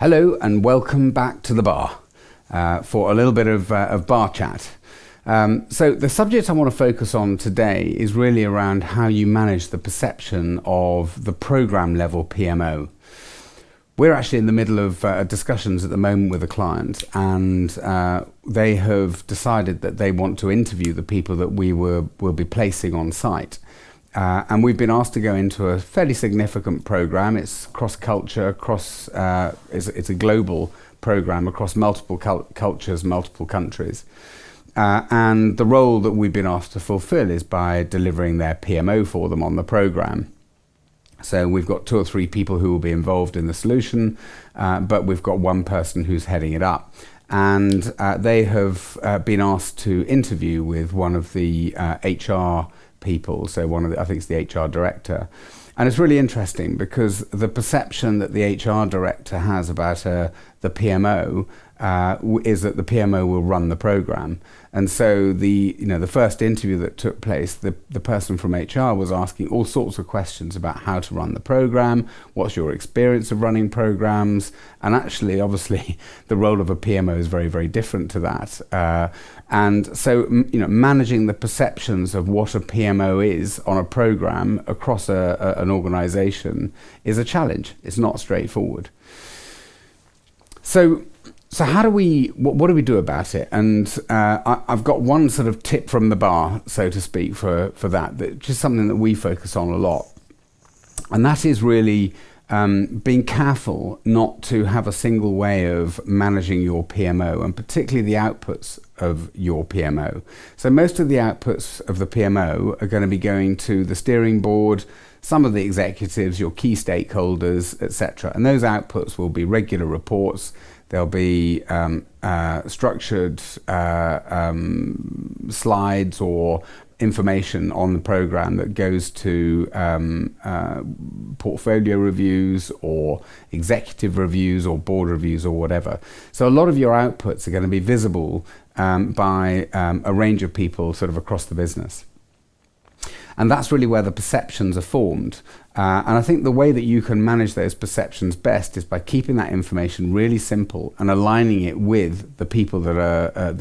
Hello and welcome back to the bar for a little bit of bar chat. So the subject I want to focus on today is really around how you manage the perception of the program level PMO. We're actually in the middle of discussions at the moment with a client, and they have decided that they want to interview the people that we will be placing on site. And we've been asked to go into a fairly significant program. It's cross-culture, it's a global program across multiple cultures, multiple countries. And the role that we've been asked to fulfill is by delivering their PMO for them on the program. So we've got 2 or 3 people who will be involved in the solution, but we've got one person who's heading it up. And they have been asked to interview with one of the HR people, so I think it's the HR director. And it's really interesting because the perception that the HR director has about the PMO is that the PMO will run the program. And so the first interview that took place, the person from HR was asking all sorts of questions about how to run the program, what's your experience of running programs, and actually, obviously, the role of a PMO is very, very different to that. And so, managing the perceptions of what a PMO is on a program across an organization is a challenge. It's not straightforward. So what do we do about it? And I've got one sort of tip from the bar, so to speak, for that, which is something that we focus on a lot. And that is really being careful not to have a single way of managing your PMO, and particularly the outputs of your PMO. So most of the outputs of the PMO are going to be going to the steering board, some of the executives, your key stakeholders, etc. And those outputs will be regular reports. There'll be structured slides or information on the program that goes to portfolio reviews or executive reviews or board reviews or whatever. So a lot of your outputs are going to be visible by a range of people sort of across the business. And that's really where the perceptions are formed. And I think the way that you can manage those perceptions best is by keeping that information really simple and aligning it with the people that are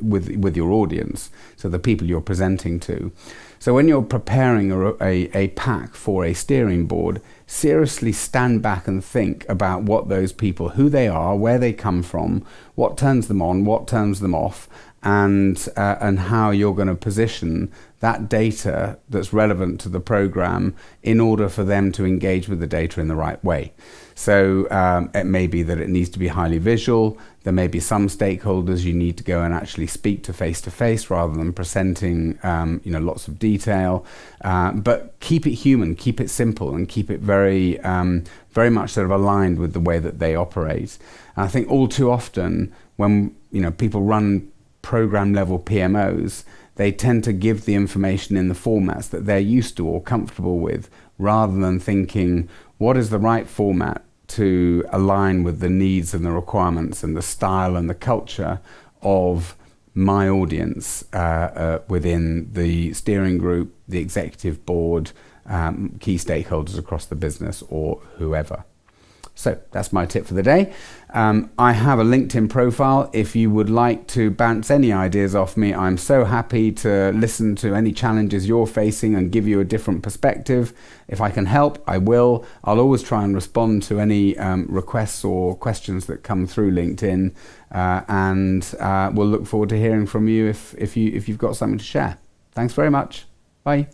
with your audience, so the people you're presenting to. So when you're preparing a pack for a steering board, seriously stand back and think about what those people, who they are, where they come from, what turns them on, what turns them off, and how you're going to position that data that's relevant to the program in order for them to engage with the data in the right way. So it may be that it needs to be highly visual. There may be some stakeholders you need to go and actually speak to face rather than presenting lots of detail. But keep it human, keep it simple, and keep it very much sort of aligned with the way that they operate. And I think all too often when people run program level PMOs, they tend to give the information in the formats that they're used to or comfortable with, rather than thinking, what is the right format to align with the needs and the requirements and the style and the culture of my audience within the steering group, the executive board, key stakeholders across the business, or whoever. So that's my tip for the day. I have a LinkedIn profile. If you would like to bounce any ideas off me, I'm so happy to listen to any challenges you're facing and give you a different perspective. If I can help, I will. I'll always try and respond to any requests or questions that come through LinkedIn, and we'll look forward to hearing from you if you've got something to share. Thanks very much. Bye.